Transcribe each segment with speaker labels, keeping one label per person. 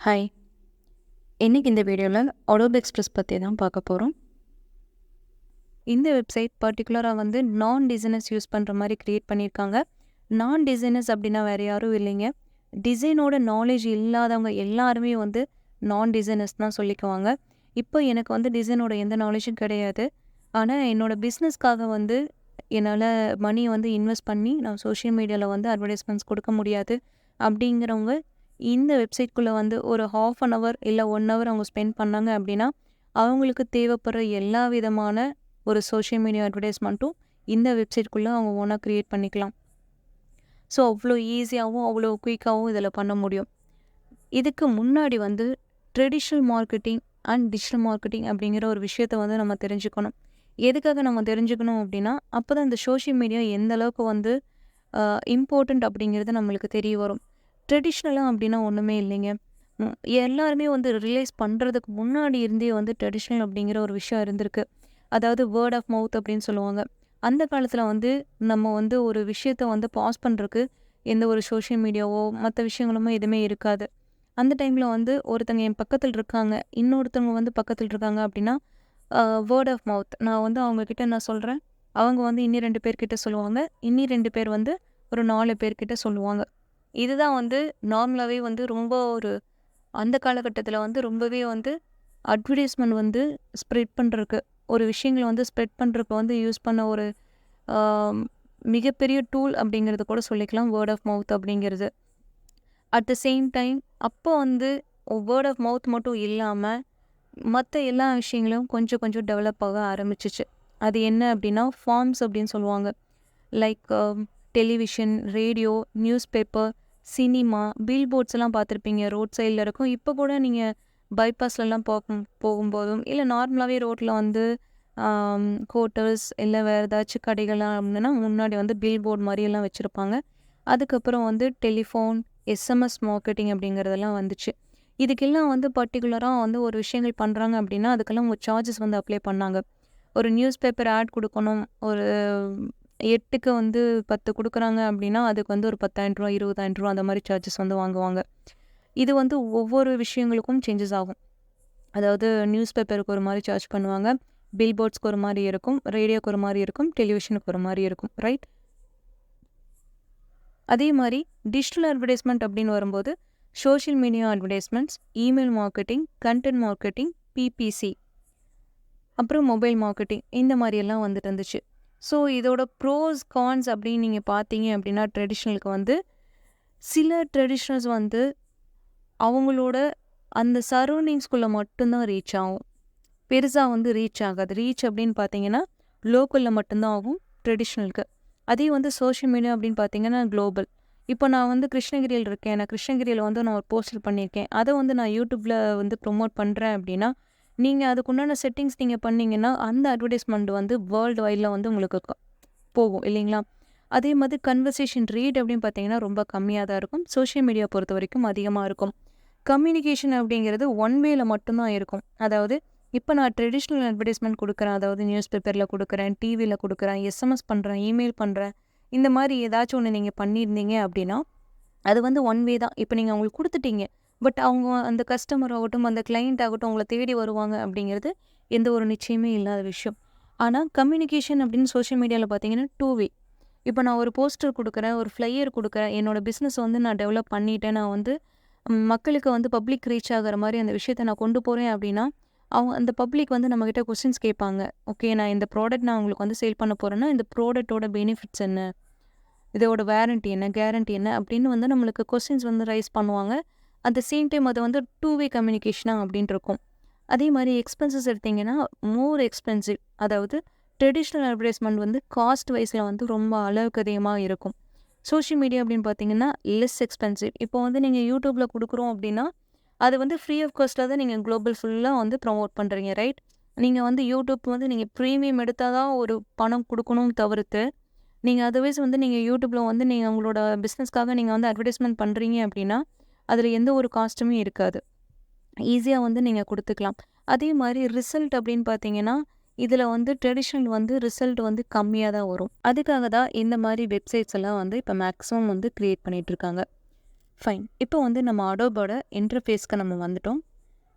Speaker 1: Hi. இன்னைக்கு இந்த வீடியோவில் Adobe Express பற்றி தான் பார்க்க போகிறோம். இந்த வெப்சைட் பர்டிகுலராக வந்து நான் டிசைனர்ஸ் யூஸ் பண்ணுற மாதிரி க்ரியேட் பண்ணியிருக்காங்க. நான் டிசைனர்ஸ் அப்படின்னா வேறு யாரும் இல்லைங்க. டிசைனோட நாலேஜ் இல்லாதவங்க எல்லாருமே வந்து நான் டிசைனர்ஸ் தான் சொல்லிக்குவாங்க. இப்போ எனக்கு வந்து டிசைனோட எந்த நாலேஜும் கிடையாது. ஆனால் என்னோடய பிஸ்னஸ்க்காக வந்து என்னால் மணி வந்து இன்வெஸ்ட் பண்ணி நான் சோஷியல் மீடியாவில் வந்து அட்வர்டைஸ்மெண்ட்ஸ் கொடுக்க முடியாது அப்படிங்கிறவங்க இந்த வெப்சைட்குள்ளே வந்து ஒரு 1/2 ஹவர் இல்லை 1 ஹவர் அவங்க ஸ்பெண்ட் பண்ணாங்க அப்படின்னா அவங்களுக்கு தேவைப்படுற எல்லா விதமான ஒரு சோஷியல் மீடியா அட்வர்டைஸ்மெண்ட்டும் இந்த வெப்சைட்குள்ளே அவங்க ஓனாக க்ரியேட் பண்ணிக்கலாம். ஸோ அவ்வளோ ஈஸியாகவும் அவ்வளோ குயிக்காகவும் இதில் பண்ண முடியும். இதுக்கு முன்னாடி வந்து traditional marketing and digital marketing அப்படிங்கிற ஒரு விஷயத்தை வந்து நம்ம தெரிஞ்சுக்கணும். எதுக்காக நம்ம தெரிஞ்சுக்கணும் அப்படின்னா அப்போ தான் இந்த சோஷியல் மீடியா எந்த அளவுக்கு வந்து இம்பார்ட்டண்ட் அப்படிங்கிறது நம்மளுக்கு தெரிய வரும். ட்ரெடிஷ்னலாக அப்படின்னா ஒன்றுமே இல்லைங்க. எல்லாருமே வந்து ரியலைஸ் பண்ணுறதுக்கு முன்னாடி இருந்தே வந்து ட்ரெடிஷ்னல் அப்படிங்கிற ஒரு விஷயம் இருந்திருக்கு. அதாவது வேர்ட் ஆஃப் மவுத் அப்படின்னு சொல்லுவாங்க. அந்த காலத்தில் வந்து நம்ம வந்து ஒரு விஷயத்தை வந்து பாஸ் பண்ணுறதுக்கு எந்த ஒரு சோஷியல் மீடியாவோ மற்ற விஷயங்களுமே எதுவுமே இருக்காது. அந்த டைமில் வந்து ஒருத்தங்க என் பக்கத்தில் இருக்காங்க, இன்னொருத்தவங்க வந்து பக்கத்தில் இருக்காங்க அப்படின்னா வேர்ட் ஆஃப் மவுத் நான் வந்து அவங்கக்கிட்ட நான் சொல்கிறேன், அவங்க வந்து இன்னி 2 பேர்கிட்ட சொல்லுவாங்க, இன்னி 2 பேர் வந்து ஒரு 4 பேர்கிட்ட சொல்லுவாங்க. இதுதான் வந்து நார்மலாகவே வந்து ரொம்ப ஒரு அந்த காலகட்டத்தில் வந்து ரொம்பவே வந்து அட்வர்டைஸ்மெண்ட் வந்து ஸ்ப்ரெட் பண்ணுறதுக்கு ஒரு விஷயங்களை வந்து ஸ்ப்ரெட் பண்ணுறதுக்கு வந்து யூஸ் பண்ண ஒரு மிகப்பெரிய டூல் அப்படிங்கிறது கூட சொல்லிக்கலாம் வேர்ட் ஆஃப் மவுத் அப்படிங்கிறது. அட் த சேம் டைம் அப்போ வந்து வேர்ட் ஆஃப் மவுத் மட்டும் இல்லாமல் மற்ற எல்லா விஷயங்களும் கொஞ்சம் கொஞ்சம் டெவலப் ஆக ஆரம்பிச்சிச்சு. அது என்ன அப்படின்னா ஃபார்ம்ஸ் அப்படின்னு சொல்லுவாங்க. Like television, radio, newspaper, cinema, billboards எல்லாம் பார்த்துருப்பீங்க. ரோட் சைடில் இருக்கும். இப்போ கூட நீங்கள் பைபாஸ்லலாம் போகும்போதும் இல்லை நார்மலாகவே ரோட்டில் வந்து ஹோட்டல்ஸ் இல்லை வேறு ஏதாச்சும் கடைகள்லாம் அப்படின்னா முன்னாடி வந்து பில் போர்ட் மாதிரியெல்லாம் வச்சுருப்பாங்க. அதுக்கப்புறம் வந்து டெலிஃபோன், எஸ்எம்எஸ் மார்க்கெட்டிங் அப்படிங்கிறதெல்லாம் வந்துச்சு. இதுக்கெல்லாம் வந்து பர்டிகுலராக வந்து ஒரு விஷயங்கள் பண்ணுறாங்க அப்படின்னா அதுக்கெல்லாம் ஒரு சார்ஜஸ் வந்து அப்ளை பண்ணாங்க. ஒரு நியூஸ் பேப்பர் ஆட் கொடுக்கணும், ஒரு 8க்கு வந்து 10 கொடுக்குறாங்க அப்படின்னா அதுக்கு வந்து ஒரு 10,000 ரூபா, 20,000 ரூபா அந்த மாதிரி சார்ஜஸ் வந்து வாங்குவாங்க. இது வந்து ஒவ்வொரு விஷயங்களுக்கும் சேஞ்சஸ் ஆகும். அதாவது நியூஸ் பேப்பருக்கு ஒரு மாதிரி சார்ஜ் பண்ணுவாங்க, பில் போர்ட்ஸ்க்கு ஒரு மாதிரி இருக்கும், ரேடியோக்கு ஒரு மாதிரி இருக்கும், டெலிவிஷனுக்கு ஒரு மாதிரி இருக்கும், ரைட்? அதே மாதிரி டிஜிட்டல் அட்வர்டைஸ்மெண்ட் அப்படின்னு வரும்போது social media advertisements, email marketing, content marketing, BBC, அப்புறம் மொபைல் மார்க்கெட்டிங் இந்த மாதிரியெல்லாம் வந்துட்டு இருந்துச்சு. ஸோ இதோட ப்ரோஸ் கான்ஸ் அப்படின்னு நீங்கள் பார்த்தீங்க அப்படின்னா ட்ரெடிஷ்னலுக்கு வந்து சில ட்ரெடிஷ்னல்ஸ் வந்து அவங்களோட அந்த சரௌண்டிங்ஸ்குள்ளே மட்டும்தான் ரீச் ஆகும், பெருசாக வந்து ரீச் ஆகாது. ரீச் அப்படின்னு பார்த்தீங்கன்னா லோக்கலில் மட்டும்தான் ஆகும் ட்ரெடிஷ்னலுக்கு. அதே வந்து சோஷியல் மீடியா அப்படின்னு பார்த்தீங்கன்னா குளோபல். இப்போ நான் வந்து கிருஷ்ணகிரியில் இருக்கேன், நான் கிருஷ்ணகிரியில் வந்து நான் ஒரு போஸ்டர் பண்ணியிருக்கேன், அதை வந்து நான் யூடியூப்பில் வந்து ப்ரொமோட் பண்ணுறேன் அப்படின்னா நீங்கள் அதுக்குண்டான செட்டிங்ஸ் நீங்கள் பண்ணிங்கன்னா அந்த அட்வர்டைஸ்மெண்ட் வந்து வேர்ல்டு வைடில் வந்து உங்களுக்கு போகும் இல்லைங்களா? அதே மாதிரி கன்வர்சேஷன் ரேட் அப்படின்னு பார்த்தீங்கன்னா ரொம்ப கம்மியாக தான் இருக்கும். சோஷியல் மீடியா பொறுத்த வரைக்கும் அதிகமாக இருக்கும். கம்யூனிகேஷன் அப்படிங்கிறது ஒன் வேல மட்டும்தான் இருக்கும். அதாவது இப்போ நான் ட்ரெடிஷ்னல் அட்வர்டைஸ்மெண்ட் கொடுக்குறேன், அதாவது நியூஸ் பேப்பரில் கொடுக்குறேன், டிவியில் கொடுக்குறேன், எஸ்எம்எஸ் பண்ணுறேன், இமெயில் பண்ணுறேன், இந்த மாதிரி ஏதாச்சும் ஒன்று நீங்கள் பண்ணியிருந்தீங்க அப்படின்னா அது வந்து ஒன் வே தான். இப்போ நீங்கள் அவங்களுக்கு கொடுத்துட்டீங்க, பட் அவங்க அந்த கஸ்டமர் ஆகட்டும் அந்த கிளைண்ட் ஆகட்டும் உங்களை தேடி வருவாங்க அப்படிங்கிறது எந்த ஒரு நிச்சயமே இல்லாத விஷயம். ஆனால் கம்யூனிகேஷன் அப்படின்னு சோஷியல் மீடியாவில் பார்த்தீங்கன்னா 2 வே. இப்போ நான் ஒரு போஸ்டர் கொடுக்குறேன், ஒரு ஃப்ளையர் கொடுக்குறேன், என்னோடய பிஸ்னஸ் வந்து நான் டெவலப் பண்ணிட்டேன், நான் வந்து மக்களுக்கு வந்து பப்ளிக் ரீச் ஆகிற மாதிரி அந்த விஷயத்தை நான் கொண்டு போகிறேன் அப்படின்னா அவங்க அந்த பப்ளிக் வந்து நம்மக்கிட்ட கொஸ்டின்ஸ் கேட்பாங்க. ஓகே, நான் இந்த ப்ராடக்ட் நான் உங்களுக்கு வந்து சேல் பண்ண போகிறேன்னா இந்த ப்ராடக்ட்டோட பெனிஃபிட்ஸ் என்ன, இதோட வேரண்டி என்ன, கேரண்டி என்ன அப்படின்னு வந்து நம்மளுக்கு கொஸ்டின்ஸ் வந்து ரைஸ் பண்ணுவாங்க. அட் த சேம் டைம் அது வந்து 2 வே கம்யூனிகேஷனாக அப்படின்ட்டு இருக்கும். அதே மாதிரி எக்ஸ்பென்சஸ் எடுத்திங்கன்னா மோர் எக்ஸ்பென்சிவ். அதாவது ட்ரெடிஷ்னல் அட்வர்டைஸ்மெண்ட் வந்து காஸ்ட் வைஸில் வந்து ரொம்ப அளவுக்கு அதிகமாக இருக்கும். சோஷியல் மீடியா அப்படின்னு பார்த்தீங்கன்னா லெஸ் எக்ஸ்பென்சிவ். இப்போ வந்து நீங்கள் யூடியூப்பில் கொடுக்குறோம் அப்படின்னா அது வந்து ஃப்ரீ ஆஃப் காஸ்ட்டில் தான் நீங்கள் குளோபல் ஃபுல்லாக வந்து ப்ரொமோட் பண்ணுறீங்க, ரைட்? நீங்கள் வந்து யூடியூப் வந்து நீங்கள் ப்ரீமியம் எடுத்தால் தான் ஒரு பணம் கொடுக்கணும் தவிர்த்து நீங்கள் அதர்வைஸ் வந்து நீங்கள் யூடியூப்பில் வந்து நீங்கள் உங்களோட பிஸ்னஸ்க்காக நீங்கள் வந்து அட்வர்டைஸ்மெண்ட் பண்ணுறீங்க அப்படின்னா அதில் எந்த ஒரு காஸ்ட்டுமே இருக்காது, ஈஸியாக வந்து நீங்கள் கொடுத்துக்கலாம். அதே மாதிரி ரிசல்ட் அப்படின்னு பார்த்தீங்கன்னா இதில் வந்து ட்ரெடிஷ்னல் வந்து ரிசல்ட் வந்து கம்மியாக தான் வரும். அதுக்காக தான் இந்த மாதிரி வெப்சைட்ஸ் எல்லாம் வந்து இப்போ மேக்ஸிமம் வந்து க்ரியேட் பண்ணிகிட்ருக்காங்க. ஃபைன். இப்போ வந்து நம்ம அடோபோட இன்டர்ஃபேஸ்க்கு நம்ம வந்துட்டோம்.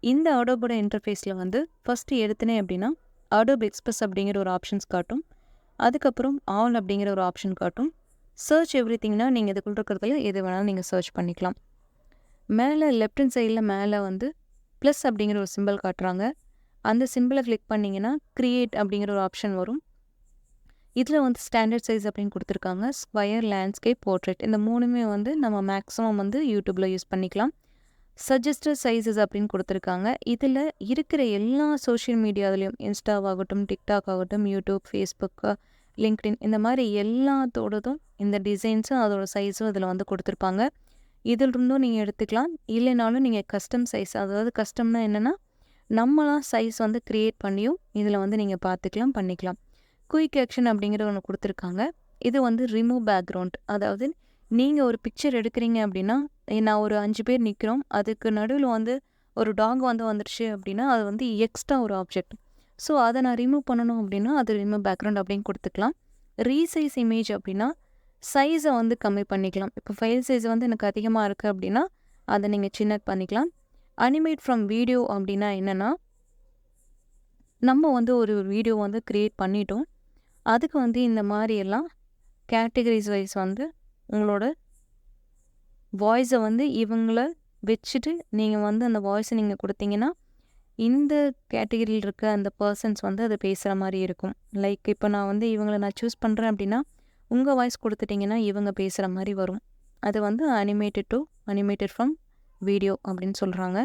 Speaker 1: இந்த அடோபோட இன்டர்ஃபேஸில் வந்து ஃபஸ்ட்டு எடுத்தனே அப்படின்னா அடோப் எக்ஸ்பிரஸ் அப்படிங்கிற ஒரு ஆப்ஷன்ஸ் காட்டும். அதுக்கப்புறம் ஆல் அப்படிங்கிற ஒரு ஆப்ஷன் காட்டும். சர்ச் எவ்ரிதிங்னா நீங்கள் இதுக்குள்ள இருக்கிறதுல எது வேணாலும் நீங்கள் சர்ச் பண்ணிக்கலாம். மேலே லெஃப்ட் ஹேண்ட் சைடில் மேலே வந்து ப்ளஸ் அப்படிங்கிற ஒரு சிம்பிள் காட்டுறாங்க. அந்த சிம்பிளை கிளிக் பண்ணிங்கன்னா கிரியேட் அப்படிங்கிற ஒரு ஆப்ஷன் வரும். இதில் வந்து ஸ்டாண்டர்ட் சைஸ் அப்படின்னு கொடுத்துருக்காங்க. ஸ்கொயர், லேண்ட்ஸ்கேப், போர்ட்ரேட் இந்த மூணுமே வந்து நம்ம மேக்ஸிமம் வந்து யூடியூப்பில் யூஸ் பண்ணிக்கலாம். சஜஸ்டட் சைஸஸ் அப்படின்னு கொடுத்துருக்காங்க. இதில் இருக்கிற எல்லா சோஷியல் மீடியாவிலையும் இன்ஸ்டாவாகட்டும், டிக்டாக் ஆகட்டும், யூடியூப், ஃபேஸ்புக்கு, லிங்க்டின் இந்த மாதிரி எல்லாத்தோடதும் இந்த டிசைன்ஸும் அதோட சைஸும் இதில் வந்து கொடுத்துருப்பாங்க. இதில் இருந்தும் நீங்கள் எடுத்துக்கலாம். இல்லைனாலும் நீங்கள் கஸ்டம் சைஸ், அதாவது கஸ்டம்னா என்னென்னா நம்மளாம் சைஸ் வந்து க்ரியேட் பண்ணியும் இதில் வந்து நீங்கள் பார்த்துக்கலாம், பண்ணிக்கலாம். குயிக் ஆக்ஷன் அப்படிங்கிற ஒன்று கொடுத்துருக்காங்க. இது வந்து ரிமூவ் பேக்ரவுண்ட், அதாவது நீங்கள் ஒரு பிக்சர் எடுக்கிறீங்க அப்படின்னா நான் ஒரு 5 பேர் நிற்கிறோம், அதுக்கு நடுவில் வந்து ஒரு டாக் வந்து வந்துடுச்சு அப்படின்னா அது வந்து எக்ஸ்ட்ரா ஒரு ஆப்ஜெக்ட். ஸோ அதை நான் ரிமூவ் பண்ணணும் அப்படின்னா அது ரிமூவ் பேக்ரவுண்ட் அப்படின்னு கொடுத்துக்கலாம். ரீசைஸ் இமேஜ் அப்படின்னா சைஸை வந்து கம்மி பண்ணிக்கலாம். இப்போ ஃபைல் சைஸ் வந்து எனக்கு அதிகமாக இருக்குது அப்படின்னா அதை நீங்கள் சின்ன பண்ணிக்கலாம். அனிமேட் ஃப்ரம் வீடியோ அப்படின்னா என்னென்னா நம்ம வந்து ஒரு வீடியோ வந்து க்ரியேட் பண்ணிட்டோம், அதுக்கு வந்து இந்த மாதிரி எல்லாம் கேட்டகரிஸ் வைஸ் வந்து உங்களோட வாய்ஸை வந்து இவங்கள வச்சுட்டு நீங்கள் வந்து அந்த வாய்ஸை நீங்கள் கொடுத்தீங்கன்னா இந்த கேட்டகரியில் இருக்க அந்த பர்சன்ஸ் வந்து அதை பேசுகிற மாதிரி இருக்கும். லைக் இப்போ நான் வந்து இவங்களை நான் சூஸ் பண்ணுறேன் அப்படின்னா உங்கள் வாய்ஸ் கொடுத்துட்டிங்கன்னா இவங்க பேசுகிற மாதிரி வரும். அது வந்து அனிமேட்டட் ஃப்ரம் வீடியோ அப்படின்னு சொல்கிறாங்க.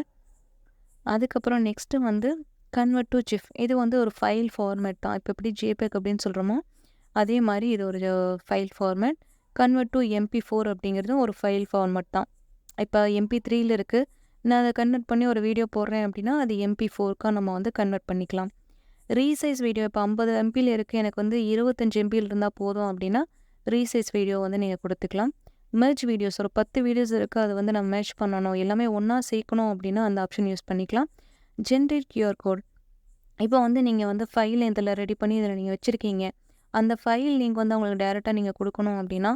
Speaker 1: அதுக்கப்புறம் நெக்ஸ்ட்டு வந்து கன்வெர்ட் டு ஜிஃப். இது வந்து ஒரு ஃபைல் ஃபார்மேட் தான். இப்போ எப்படி ஜேபேக் அப்படின்னு சொல்கிறோமோ அதே மாதிரி இது ஒரு file format. Convert to MP4 அப்படிங்கிறதும் ஒரு ஃபைல் ஃபார்மேட் தான். இப்போ MP3யில் இருக்குது, நான் அதை கன்வெர்ட் பண்ணி ஒரு வீடியோ போடுறேன் அப்படின்னா அது MP4க்காக நம்ம வந்து கன்வெர்ட் பண்ணிக்கலாம். ரீசைஸ் வீடியோ இப்போ 50 MBயில் இருக்குது, எனக்கு வந்து 25 MBயில் இருந்தால் போதும் அப்படின்னா ரீசைஸ் வீடியோ வந்து நீங்கள் கொடுத்துக்கலாம். மெர்ஜ் வீடியோஸ் ஒரு 10 வீடியோஸ் இருக்குது, அதை வந்து நம்ம மெர்ஜ் பண்ணணும், எல்லாமே ஒன்றா சேர்க்கணும் அப்படின்னா அந்த ஆப்ஷன் யூஸ் பண்ணிக்கலாம். Generate QR code. இப்போ வந்து நீங்கள் வந்து ஃபைல் இதில் ரெடி பண்ணி இதில் நீங்கள் வச்சுருக்கீங்க, அந்த ஃபைல் நீங்கள் வந்து அவங்களுக்கு டேரெக்டாக நீங்கள் கொடுக்கணும் அப்படின்னா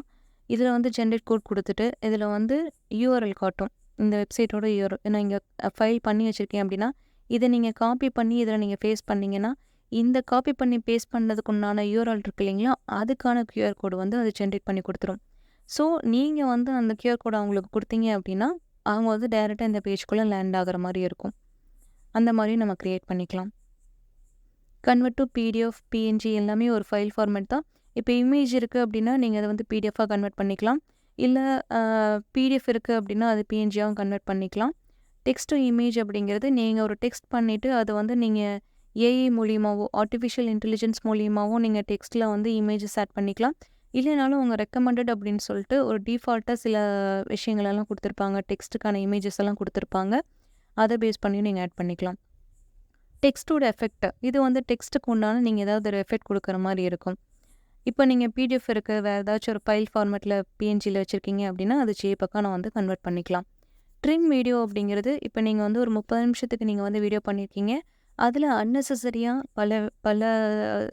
Speaker 1: இதில் வந்து ஜென்ரேட் கோட் கொடுத்துட்டு இதில் வந்து URL காட்டும், இந்த வெப்சைட்டோட URL. நான் இங்கே ஃபைல் பண்ணி வச்சுருக்கேன் அப்படின்னா இதை நீங்கள் காப்பி பண்ணி இதில் நீங்கள் பேஸ்ட் பண்ணிங்கன்னா இந்த காப்பி பண்ணி பேஸ்ட் பண்ணதுக்கு உண்டான URL இருக்கு இல்லைங்களா, அதுக்கான QR கோடு வந்து அது ஜென்ரேட் பண்ணி கொடுத்துரும். ஸோ நீங்கள் வந்து அந்த QR கோடு அவங்களுக்கு கொடுத்தீங்க அப்படின்னா அவங்க வந்து டேரெக்டாக இந்த பேஜ்குள்ளே லேண்ட் ஆகிற மாதிரி இருக்கும். அந்த மாதிரி நம்ம க்ரியேட் பண்ணிக்கலாம். கன்வெர்ட் டு PDF, PNG எல்லாமே ஒரு ஃபைல் ஃபார்மேட் தான். இப்போ இமேஜ் இருக்குது அப்படின்னா நீங்கள் அதை வந்து PDF-ஆக கன்வெர்ட் பண்ணிக்கலாம், இல்லை PDF இருக்குது அப்படின்னா அது PNG-ஆகவும் கன்வெர்ட் பண்ணிக்கலாம். டெக்ஸ்ட் டு இமேஜ் அப்படிங்கிறது நீங்கள் ஒரு டெக்ஸ்ட் பண்ணிவிட்டு அதை வந்து நீங்கள் AI மூலியமாகவோ ஆர்டிஃபிஷியல் இன்டெலிஜென்ஸ் மூலியமாகவும் நீங்கள் டெக்ஸ்ட்டில் வந்து இமேஜஸ் ஆட் பண்ணிக்கலாம். இல்லைனாலும் உங்கள் ரெக்கமெண்டட் அப்படின்னு சொல்லிட்டு ஒரு டிஃபால்ட்டாக சில விஷயங்களெல்லாம் கொடுத்துருப்பாங்க, டெக்ஸ்ட்டுக்கான இமேஜஸ் எல்லாம் கொடுத்துருப்பாங்க, அதை பேஸ் பண்ணி நீங்கள் ஆட் பண்ணிக்கலாம். டெக்ஸ்ட்டோட எஃபெக்ட், இது வந்து டெக்ஸ்ட்டுக்கு உண்டான நீங்கள் ஏதாவது ஒரு எஃபெக்ட் கொடுக்குற மாதிரி இருக்கும். இப்போ நீங்கள் PDF இருக்குது, வேறு ஏதாச்சும் ஒரு ஃபைல் ஃபார்மேட்டில் PNG-யில் வச்சுருக்கீங்க அப்படின்னா அது JPEG-ஆ நான் வந்து கன்வெர்ட் பண்ணிக்கலாம். ட்ரிம் வீடியோ அப்படிங்கிறது இப்போ நீங்கள் வந்து ஒரு 30 நிமிஷத்துக்கு நீங்கள் வந்து வீடியோ பண்ணியிருக்கீங்க, அதில் அன்னெசரியாக பல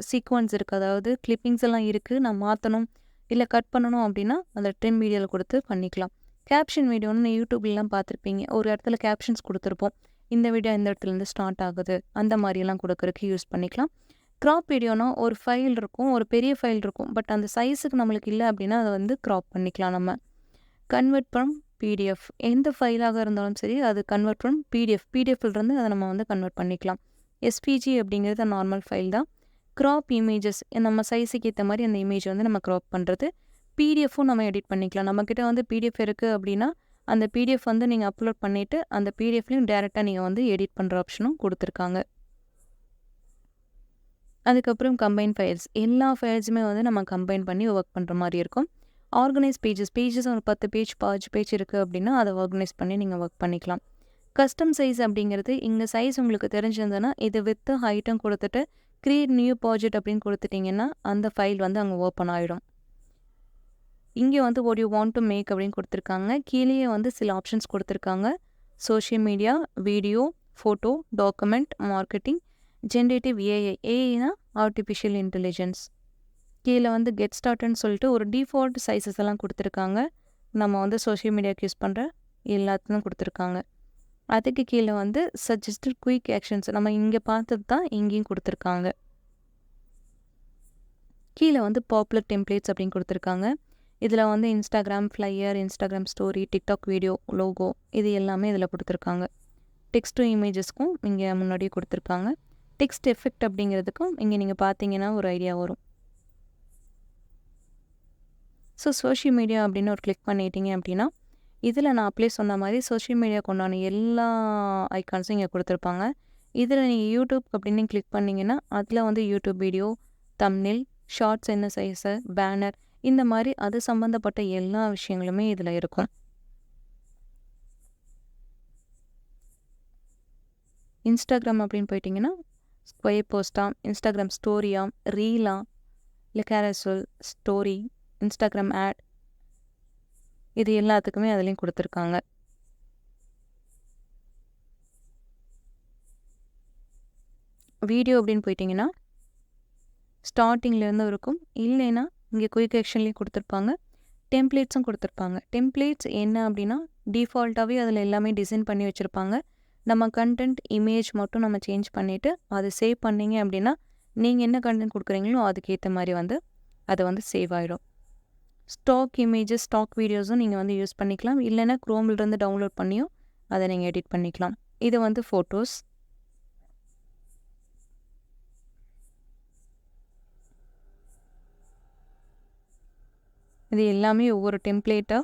Speaker 1: சீக்வன்ஸ் இருக்குது, அதாவது கிளிப்பிங்ஸ் எல்லாம் இருக்குது, நான் மாற்றணும் இல்லை கட் பண்ணணும் அப்படின்னா அதில் ட்ரிம் வீடியோவில் கொடுத்து பண்ணிக்கலாம். கேப்ஷன் வீடியோன்னு யூடியூப்லாம் பார்த்துருப்பீங்க, ஒரு இடத்துல கேப்ஷன்ஸ் கொடுத்துருப்போம், இந்த வீடியோ இந்த இடத்துலேருந்து ஸ்டார்ட் ஆகுது, அந்த மாதிரியெல்லாம் கொடுக்குறதுக்கு யூஸ் பண்ணிக்கலாம். க்ராப் வீடியோனா ஒரு ஃபைல் இருக்கும், ஒரு பெரிய ஃபைல் இருக்கும், பட் அந்த சைஸுக்கு நம்மளுக்கு இல்லை அப்படின்னா அதை வந்து க்ராப் பண்ணிக்கலாம் நம்ம. கன்வெர்ட் ஃப்ரம் PDF, எந்த ஃபைலாக இருந்தாலும் சரி அது கன்வெர்ட் ஃப்ரம் PDFலேருந்து அதை நம்ம வந்து கன்வெர்ட் பண்ணிக்கலாம். SVG அப்படிங்கிறது நார்மல் ஃபைல் தான். க்ராப் இமேஜஸ், நம்ம சைஸுக்கு ஏற்ற மாதிரி அந்த இமேஜ் வந்து நம்ம க்ராப் பண்ணுறது. PDF-உம் நம்ம எடிட் பண்ணிக்கலாம். நம்மக்கிட்ட வந்து PDF இருக்குது அப்படின்னா அந்த PDF வந்து நீங்கள் அப்லோட் பண்ணிவிட்டு அந்த PDFலையும் டேரெக்டாக நீங்கள் வந்து எடிட் பண்ணுற ஆப்ஷனும் கொடுத்துருக்காங்க. அதுக்கப்புறம் கம்பைன் ஃபைல்ஸ், எல்லா ஃபைல்ஸுமே வந்து நம்ம கம்பைன் பண்ணி ஒர்க் பண்ணுற மாதிரி இருக்கும். ஆர்கனைஸ் பேஜஸ் ஒரு 10 பேஜ் 5 பேஜ் இருக்குது அப்படின்னா அதை ஆர்கனைஸ் பண்ணி நீங்கள் ஒர்க் பண்ணிக்கலாம். கஸ்டம் சைஸ் அப்படிங்கிறது இங்கே சைஸ் உங்களுக்கு தெரிஞ்சிருந்ததுன்னா இது வித் ஹைட்டும் கொடுத்துட்டு கிரியேட் நியூ ப்ராஜெக்ட் அப்படின்னு கொடுத்துட்டிங்கன்னா அந்த ஃபைல் வந்து அங்கே ஓப்பன் ஆகிடும். இங்கே வந்து what you want to make அப்படின்னு கொடுத்துருக்காங்க. கீழேயே வந்து சில ஆப்ஷன்ஸ் கொடுத்துருக்காங்க. Social media, video, photo, document, marketing, generative ஏஐனா ஆர்டிஃபிஷியல் இன்டெலிஜென்ஸ். கீழே வந்து கெட் ஸ்டார்ட்னு சொல்லிட்டு ஒரு டிஃபால்ட் சைஸஸ் எல்லாம் கொடுத்துருக்காங்க. நம்ம வந்து சோஷியல் மீடியாவுக்கு யூஸ் பண்ணுற எல்லாத்தையும் கொடுத்துருக்காங்க. அதுக்கு கீழே வந்து சஜஸ்டட் குயிக் ஆக்ஷன்ஸ் நம்ம இங்கே பார்த்தது தான் இங்கேயும் கொடுத்துருக்காங்க. கீழே வந்து பாப்புலர் டெம்ப்ளேட்ஸ் அப்படின்னு கொடுத்துருக்காங்க. இதில் வந்து Instagram flyer, Instagram story, TikTok video, logo இது எல்லாமே இதில் கொடுத்துருக்காங்க. டெக்ஸ்ட் டு இமேஜஸ்க்கும் இங்கே முன்னாடியே கொடுத்துருக்காங்க. டெக்ஸ்ட் எஃபெக்ட் அப்படிங்கிறதுக்கும் இங்கே நீங்கள் பார்த்தீங்கன்னா ஒரு ஐடியா வரும். ஸோ சோஷியல் மீடியா அப்படின்னு ஒரு கிளிக் பண்ணிட்டீங்க அப்படின்னா இதில் நான் அப்படியே சொன்ன மாதிரி சோஷியல் மீடியாவுக்கு உண்டான எல்லா ஐக்கான்ஸும் இங்கே கொடுத்துருப்பாங்க. இதில் நீங்கள் யூடியூப் அப்படின்னு கிளிக் பண்ணிங்கன்னா அதில் வந்து யூடியூப் வீடியோ, தம்ப்நெயில், ஷார்ட்ஸ் என்ன சைஸு, பேனர் இந்த மாதிரி அது சம்மந்தப்பட்ட எல்லா விஷயங்களுமே இதில் இருக்கும். இன்ஸ்டாகிராம் அப்படின்னு போயிட்டிங்கன்னா ஸ்கொயர் போஸ்டா, இன்ஸ்டாகிராம் ஸ்டோரியா, ரீலா, இல்லை கேரசுவல் ஸ்டோரி, இன்ஸ்டாகிராம் ஆட் இது எல்லாத்துக்குமே அதுலேயும் கொடுத்துருக்காங்க. வீடியோ அப்படின்னு போயிட்டிங்கன்னா ஸ்டார்டிங்லேருந்து இருக்கும், இல்லைன்னா இங்கே குயிக் ஆக்ஷன்லேயும் கொடுத்துருப்பாங்க, டெம்ப்ளேட்ஸும் கொடுத்துருப்பாங்க. டெம்ப்ளேட்ஸ் என்ன அப்படின்னா டிஃபால்ட்டாகவே அதில் எல்லாமே டிசைன் பண்ணி வச்சுருப்பாங்க. நம்ம கண்டென்ட் இமேஜ் மட்டும் நம்ம சேஞ்ச் பண்ணிவிட்டு அதை சேவ் பண்ணிங்க அப்படின்னா நீங்கள் என்ன கண்டென்ட் கொடுக்குறீங்களோ அதுக்கேற்ற மாதிரி வந்து அது வந்து சேவ் ஆகிடும். ஸ்டாக் இமேஜஸ், ஸ்டாக் வீடியோஸும் நீங்கள் வந்து யூஸ் பண்ணிக்கலாம், இல்லைன்னா க்ரோம்லேருந்து டவுன்லோட் பண்ணியும் அதை நீங்கள் எடிட் பண்ணிக்கலாம். இது வந்து ஃபோட்டோஸ். இது எல்லாமே ஒவ்வொரு டெம்ப்ளேட்டாக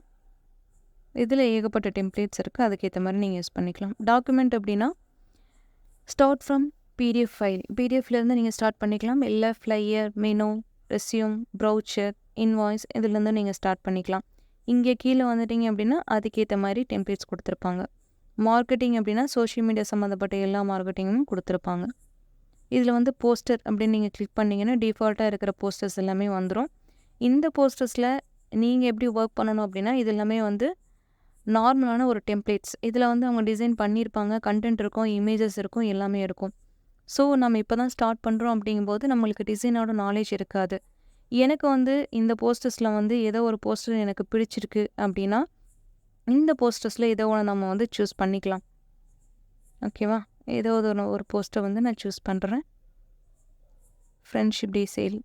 Speaker 1: இதில் ஏகப்பட்ட டெம்ப்ளேட்ஸ் இருக்குது, அதுக்கேற்ற மாதிரி நீங்கள் யூஸ் பண்ணிக்கலாம். டாக்குமெண்ட் அப்படின்னா ஸ்டார்ட் ஃப்ரம் பிடிஎஃப் ஃபைல், பிடிஎஃப்லேருந்து நீங்கள் ஸ்டார்ட் பண்ணிக்கலாம், இல்லை flyer, menu, resume, brochure, invoice இதுலேருந்து நீங்கள் ஸ்டார்ட் பண்ணிக்கலாம். இங்கே கீழே வந்துட்டிங்க அப்படின்னா அதுக்கேற்ற மாதிரி டெம்ப்ளேட்ஸ் கொடுத்துருப்பாங்க. மார்க்கெட்டிங் அப்படின்னா சோஷியல் மீடியா சம்மந்தப்பட்ட எல்லா மார்க்கெட்டிங்கும் கொடுத்துருப்பாங்க. இதில் வந்து போஸ்டர் அப்படின்னு நீங்கள் கிளிக் பண்ணிங்கன்னா டிஃபால்ட்டாக இருக்கிற போஸ்டர்ஸ் எல்லாமே வந்துடும். இந்த போஸ்டர்ஸில் நீங்கள் எப்படி ஒர்க் பண்ணணும் அப்படின்னா இது எல்லாமே வந்து நார்மலான ஒரு டெம்ப்ளேட்ஸ். இதில் வந்து அவங்க டிசைன் பண்ணியிருப்பாங்க, கண்டென்ட் இருக்கும், இமேஜஸ் இருக்கும், எல்லாமே இருக்கும். ஸோ நம்ம இப்போ தான் ஸ்டார்ட் பண்ணுறோம் அப்படிங்கும்போது நம்மளுக்கு டிசைனோட நாலேஜ் இருக்காது. எனக்கு வந்து இந்த போஸ்டர்ஸில் வந்து ஏதோ ஒரு போஸ்டர் எனக்கு பிடிச்சிருக்கு அப்படின்னா இந்த போஸ்டர்ஸில் ஏதோ ஒன்று நம்ம வந்து சூஸ் பண்ணிக்கலாம். ஓகேவா? ஏதோ ஒரு போஸ்டர் வந்து நான் சூஸ் பண்ணுறேன். Friendship day sale.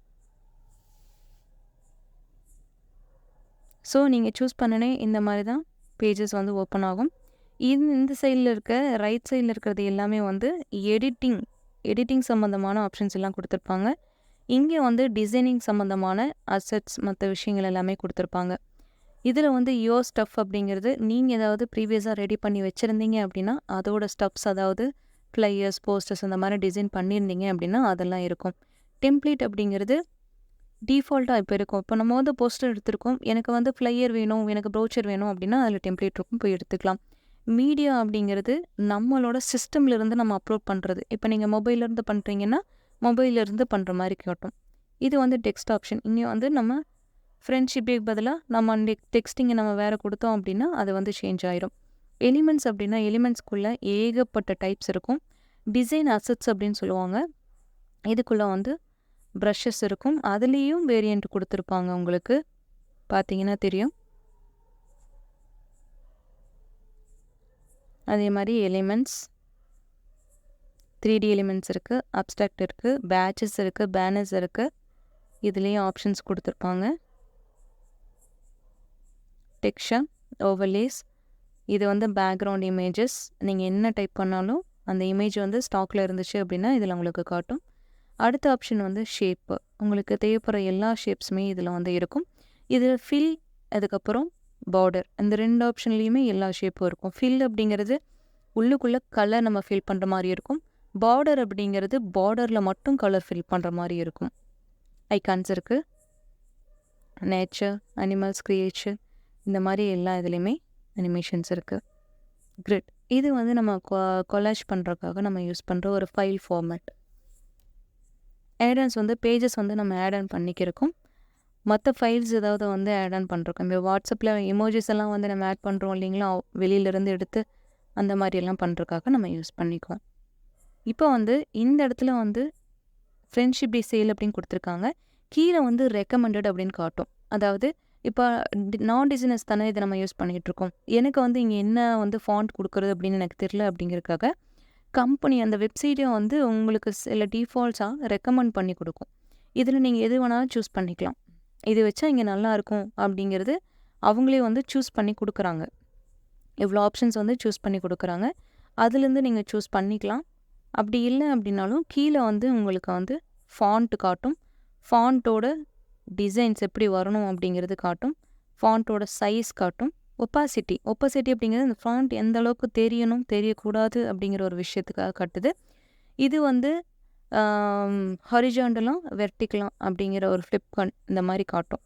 Speaker 1: ஸோ நீங்கள் சூஸ் பண்ணனே இந்த மாதிரி தான் பேஜஸ் வந்து ஓப்பன் ஆகும். இந்த சைடில் இருக்க ரைட் சைடில் இருக்கிறது எல்லாமே வந்து எடிட்டிங் சம்மந்தமான ஆப்ஷன்ஸ் எல்லாம் கொடுத்துருப்பாங்க. இங்கே வந்து டிசைனிங் சம்மந்தமான அசெட்ஸ் மற்ற விஷயங்கள் எல்லாமே கொடுத்துருப்பாங்க. இதில் வந்து யோர் ஸ்டஃப் அப்படிங்கிறது நீங்கள் ஏதாவது ப்ரீவியஸாக ரெடி பண்ணி வச்சுருந்தீங்க அப்படின்னா அதோட ஸ்டப்ஸ், அதாவது ஃப்ளையர்ஸ், போஸ்டர்ஸ் அந்த மாதிரி டிசைன் பண்ணியிருந்தீங்க அப்படின்னா அதெல்லாம் இருக்கும். டெம்ப்ளேட் அப்படிங்கிறது டிஃபால்ட்டாக இப்போ இருக்கும். இப்போ நம்ம வந்து போஸ்டர் எடுத்திருக்கோம், எனக்கு வந்து ஃப்ளையர் வேணும், எனக்கு ப்ரௌச்சர் வேணும் அப்படின்னா அதில் டெம்ப்ளேட் இருக்கும், போய் எடுத்துக்கலாம். மீடியா அப்படிங்கிறது நம்மளோட சிஸ்டம்லேருந்து நம்ம அப்லோட் பண்ணுறது. இப்போ நீங்கள் மொபைல்லேருந்து பண்ணுறீங்கன்னா மொபைல்லேருந்து பண்ணுற மாதிரி காட்டும். இது வந்து டெக்ஸ்ட் ஆப்ஷன். இங்கே வந்து நம்ம ஃப்ரெண்ட்ஷிப்புக்கு பதிலாக நம்ம டெக்ஸ்டிங்கை நம்ம வேறு கொடுத்தோம் அப்படின்னா அது வந்து சேஞ்ச் ஆயிரும். எலிமெண்ட்ஸ் அப்படின்னா எலிமெண்ட்ஸ்குள்ளே ஏகப்பட்ட டைப்ஸ் இருக்கும். டிசைன் அசெட்ஸ் அப்படின்னு சொல்லுவாங்க. இதுக்குள்ளே வந்து ப்ரஷஸ் இருக்கும், அதுலேயும் வேரியண்ட் கொடுத்துருப்பாங்க. உங்களுக்கு பார்த்தீங்கன்னா தெரியும். அதே மாதிரி எலிமெண்ட்ஸ் 3D எலிமெண்ட்ஸ் இருக்குது, அப்ஸ்ட்ராக்ட் இருக்குது, பேட்சஸ் இருக்குது, பேனர்ஸ் இருக்குது. இதுலேயும் ஆப்ஷன்ஸ் கொடுத்துருப்பாங்க. டெக்ஸ்சர், ஓவர்லேஸ், இது வந்து பேக்ரவுண்ட் இமேஜஸ். நீங்கள் என்ன டைப் பண்ணாலும் அந்த இமேஜ் வந்து ஸ்டாக்கில் இருந்துச்சு அப்படின்னா இதில் உங்களுக்கு காட்டும். அடுத்த ஆப்ஷன் வந்து ஷேப்பு. உங்களுக்கு தேவைப்படுற எல்லா ஷேப்ஸுமே இதில் வந்து இருக்கும். இதில் ஃபில், அதுக்கப்புறம் பார்டர், இந்த 2 ஆப்ஷன்லேயுமே எல்லா ஷேப்பும் இருக்கும். ஃபில் அப்படிங்கிறது உள்ளுக்குள்ளே கலர் நம்ம ஃபில் பண்ணுற மாதிரி இருக்கும். பார்டர் அப்படிங்கிறது பார்டரில் மட்டும் கலர் ஃபில் பண்ணுற மாதிரி இருக்கும். ஐகான்ஸ் இருக்குது, நேச்சர், அனிமல்ஸ், கிரியேச்சர் இந்த மாதிரி எல்லா இதுலேயுமே அனிமேஷன்ஸ் இருக்குது. கிரிட், இது வந்து நம்ம கொலாஜ் பண்ணுறதுக்காக நம்ம யூஸ் பண்ணுற ஒரு ஃபைல் ஃபார்மேட். ஆட்-ஆன்ஸ் வந்து பேஜஸ் வந்து நம்ம ஆட் ஆன் பண்ணிக்கிறோம். மற்ற ஃபைல்ஸ் ஏதாவது வந்து ஆட் ஆன் பண்ணுறோம். இப்போ வாட்ஸ்அப்பில் எமோஜிஸ் எல்லாம் வந்து நம்ம ஆட் பண்ணுறோம் இல்லைங்களா, வெளியிலேருந்து எடுத்து அந்த மாதிரியெல்லாம் பண்ணுறதுக்காக நம்ம யூஸ் பண்ணிக்குவோம். இப்போ வந்து இந்த இடத்துல வந்து ஃப்ரெண்ட்ஷிப் டே சேல் அப்படின்னு கொடுத்துருக்காங்க. கீழே வந்து ரெக்கமெண்டட் அப்படின்னு காட்டும். அதாவது இப்போ நான் டிசைனர்ஸ் தானே இதை நம்ம யூஸ் பண்ணிகிட்ருக்கோம். எனக்கு வந்து இங்கே என்ன வந்து ஃபாண்ட் கொடுக்குறது அப்படின்னு எனக்கு தெரில அப்படிங்கிறதுக்காக கம்பெனி அந்த வெப்சைட்டே வந்து உங்களுக்கு சில டிஃபால்ட்ஸாக ரெக்கமெண்ட் பண்ணி கொடுக்கும். இதில் நீங்கள் எது வேணாலும் சூஸ் பண்ணிக்கலாம். இது வச்சா இங்கே நல்லாயிருக்கும் அப்படிங்கிறது அவங்களே வந்து சூஸ் பண்ணி கொடுக்குறாங்க. இவ்வளோ ஆப்ஷன்ஸ் வந்து சூஸ் பண்ணி கொடுக்குறாங்க. அதுலேருந்து நீங்கள் சூஸ் பண்ணிக்கலாம். அப்படி இல்லை அப்படின்னாலும் கீழே வந்து உங்களுக்கு வந்து ஃபாண்ட்டு காட்டும். ஃபாண்ட்டோட டிசைன்ஸ் எப்படி வரணும் அப்படிங்கிறது காட்டும். ஃபாண்ட்டோட சைஸ் காட்டும். ஒப்பாசிட்டி அப்படிங்கிறது அந்த ஃபாண்ட் எந்த அளவுக்கு தெரியணும் தெரியக்கூடாது அப்படிங்கிற ஒரு விஷயத்துக்காக காட்டுது. இது வந்து ஹரிஜாண்டலாம் வெர்டிக்கலாம் அப்படிங்கிற ஒரு ஃப்ளிப் இந்த மாதிரி காட்டும்.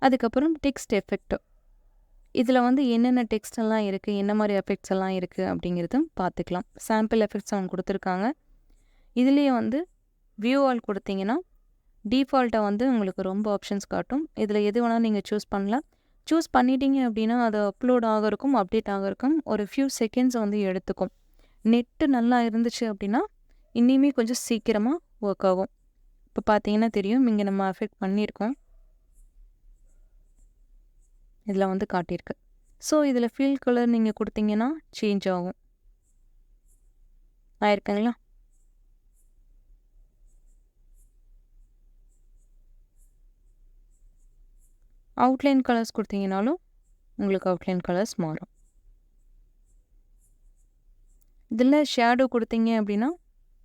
Speaker 1: அதுக்கப்புறம் டெக்ஸ்ட் எஃபெக்ட். இதில் வந்து என்னென்ன டெக்ஸ்ட் எல்லாம் இருக்குது, என்ன மாதிரி எஃபெக்ட்ஸ் எல்லாம் இருக்குது அப்படிங்கிறதும் பார்த்துக்கலாம். சாம்பிள் எஃபெக்ட்ஸ் அவங்க கொடுத்துருக்காங்க. இதுலேயே வந்து வியூ ஆல் கொடுத்தீங்கன்னா டிஃபால்ட்டாக வந்து உங்களுக்கு ரொம்ப ஆப்ஷன்ஸ் காட்டும். இதில் எது வேணாலும் நீங்கள் சூஸ் பண்ணலாம். சூஸ் பண்ணிட்டீங்க அப்படின்னா அது அப்லோட் ஆகிறக்கும் அப்டேட் ஆகிறக்கும் ஒரு ஃபியூ செகண்ட்ஸ் வந்து எடுத்துக்கும். நெட்டு நல்லா இருந்துச்சு அப்படின்னா இன்னுமே கொஞ்சம் சீக்கிரமாக ஒர்க் ஆகும். இப்போ பார்த்தீங்கன்னா தெரியும், இங்கே நம்ம அஃபெக்ட் பண்ணியிருக்கோம், இதில் வந்து காட்டியிருக்கு. ஸோ இதில் ஃபில் கலர் நீங்கள் கொடுத்தீங்கன்னா சேஞ்ச் ஆகும். ஆயிருக்குங்களா? அவுட்லைன் கலர்ஸ் கொடுத்தீங்கனாலும் உங்களுக்கு அவுட்லைன் கலர்ஸ் மாறும். இதில் ஷேடோ கொடுத்தீங்க அப்படின்னா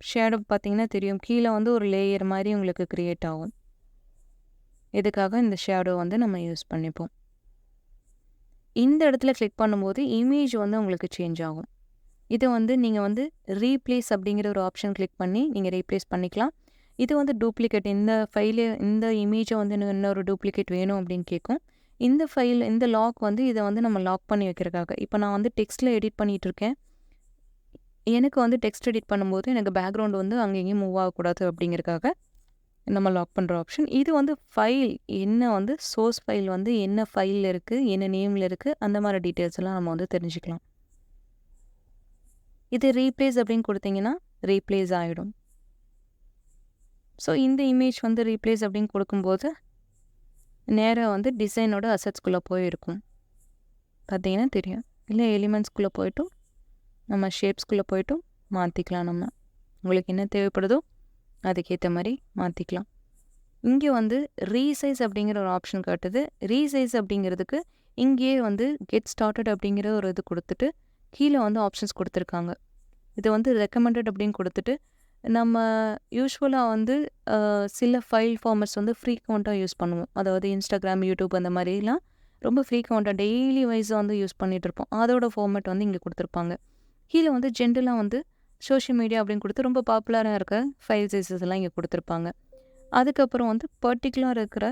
Speaker 1: ஷேடோ பார்த்தீங்கன்னா தெரியும், கீழே வந்து ஒரு லேயர் மாதிரி உங்களுக்கு க்ரியேட் ஆகும். இதுக்காக இந்த ஷேடோ வந்து நம்ம யூஸ் பண்ணிப்போம். இந்த இடத்துல கிளிக் பண்ணும்போது இமேஜ் வந்து உங்களுக்கு சேஞ்ச் ஆகும். இது வந்து நீங்கள் வந்து ரீப்ளேஸ் அப்படிங்கிற ஒரு ஆப்ஷன் கிளிக் பண்ணி நீங்கள் ரீப்ளேஸ் பண்ணிக்கலாம். இது வந்து டூப்ளிகேட், இந்த ஃபைலு இந்த இமேஜை வந்து இன்னொரு டூப்ளிகேட் வேணும் அப்படின்னு கேட்கும். இந்த ஃபைல் இந்த லாக் வந்து இதை வந்து நம்ம லாக் பண்ணி வைக்கிறதுக்காக. இப்போ நான் வந்து டெக்ஸ்ட்டில் எடிட் பண்ணிகிட்டு இருக்கேன். எனக்கு வந்து டெக்ஸ்ட் எடிட் பண்ணும்போது எனக்கு பேக்ரவுண்ட் வந்து அங்கே எங்கேயும் மூவ் ஆகக்கூடாது அப்படிங்கிறதுக்காக நம்ம லாக் பண்ணுற ஆப்ஷன். இது வந்து ஃபைல் என்ன வந்து சோர்ஸ் ஃபைல் வந்து என்ன ஃபைலில் இருக்குது, என்ன நேமில் இருக்குது, அந்த மாதிரி டீட்டெயில்ஸ் எல்லாம் நம்ம வந்து தெரிஞ்சுக்கலாம். இது ரீப்ளேஸ் அப்படின்னு கொடுத்தீங்கன்னா ரீப்ளேஸ் ஆகிடும். ஸோ இந்த இமேஜ் வந்து ரீப்ளேஸ் அப்படின்னு கொடுக்கும்போது நேராக வந்து டிசைனோட அசட்ஸ்குள்ளே போயிருக்கும். பார்த்தீங்கன்னா தெரியும். இல்லை எலிமெண்ட்ஸ்குள்ளே போய்ட்டும் நம்ம ஷேப்ஸ்குள்ளே போய்ட்டும் மாற்றிக்கலாம். நம்ம உங்களுக்கு என்ன தேவைப்படுதோ அதுக்கேற்ற மாதிரி மாற்றிக்கலாம். இங்கே வந்து ரீசைஸ் அப்படிங்கிற ஒரு ஆப்ஷன் காட்டுது. ரீசைஸ் அப்படிங்கிறதுக்கு இங்கேயே வந்து கெட் ஸ்டார்டட் அப்படிங்கிற ஒரு இது கொடுத்துட்டு கீழே வந்து ஆப்ஷன்ஸ் கொடுத்துருக்காங்க. இது வந்து ரெக்கமெண்டட் அப்படின்னு கொடுத்துட்டு நம்ம யூஸ்வலாக வந்து சில ஃபைல் ஃபார்மட்ஸ் வந்து ஃப்ரீக்வெண்ட்டாக யூஸ் பண்ணுவோம். அதாவது இன்ஸ்டாகிராம், யூடியூப் அந்த மாதிரிலாம் ரொம்ப ஃப்ரீக்வெண்ட்டாக டெய்லி வைஸாக வந்து யூஸ் பண்ணிகிட்ருப்போம். அதோட ஃபார்மேட் வந்து இங்கே கொடுத்துருப்பாங்க. கீழே வந்து ஜென்ரலாக வந்து சோஷியல் மீடியா அப்படின்னு கொடுத்து ரொம்ப பாப்புலராக இருக்க ஃபைல் சைஸஸ் எல்லாம் இங்கே கொடுத்துருப்பாங்க. அதுக்கப்புறம் வந்து பர்டிகுலராக இருக்கிற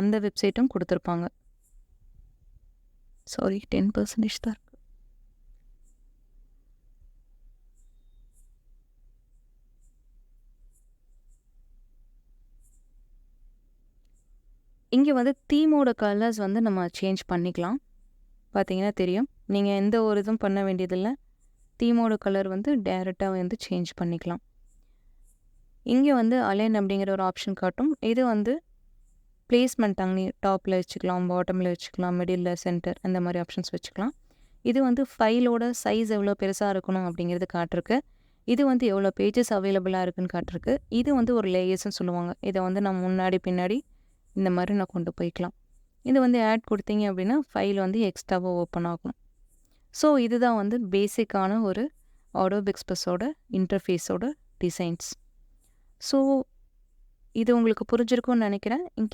Speaker 1: அந்த வெப்சைட்டும் கொடுத்துருப்பாங்க. சாரி, 10% தான். இங்கே வந்து தீமோட கலர்ஸ் வந்து நம்ம சேஞ்ச் பண்ணிக்கலாம். பார்த்தீங்கன்னா தெரியும், நீங்கள் எந்த ஒரு இதுவும் பண்ண வேண்டியதில்லை. தீமோட கலர் வந்து டைரெக்டாக வந்து சேஞ்ச் பண்ணிக்கலாம். இங்கே வந்து அலைன் அப்படிங்கிற ஒரு ஆப்ஷன் காட்டும். இது வந்து பிளேஸ்மெண்ட் அங்கே டாப்பில் வச்சுக்கலாம், பாட்டமில் வச்சுக்கலாம், மிடில், சென்டர் அந்த மாதிரி ஆப்ஷன்ஸ் வச்சுக்கலாம். இது வந்து ஃபைலோட சைஸ் எவ்வளோ பெருசாக இருக்கணும் அப்படிங்கிறது காட்டிருக்கு. இது வந்து எவ்வளோ பேஜஸ் அவைலபிளாக இருக்குதுன்னு காட்டிருக்கு. இது வந்து ஒரு லேயர்ஸ்ன்னு சொல்லுவாங்க. இதை வந்து நம்ம முன்னாடி பின்னாடி இந்த மாதிரி நான் கொண்டு போய்க்கலாம். இது வந்து ஆட் கொடுத்தீங்க அப்படின்னா ஃபைல் வந்து எக்ஸ்ட்ராவாக ஓப்பன் ஆகும். ஸோ இதுதான் வந்து பேசிக்கான ஒரு Adobe Expressோட இன்டர்ஃபேஸோட டிசைன்ஸ். ஸோ இது உங்களுக்கு புரிஞ்சிருக்கும்னு நினைக்கிறேன்.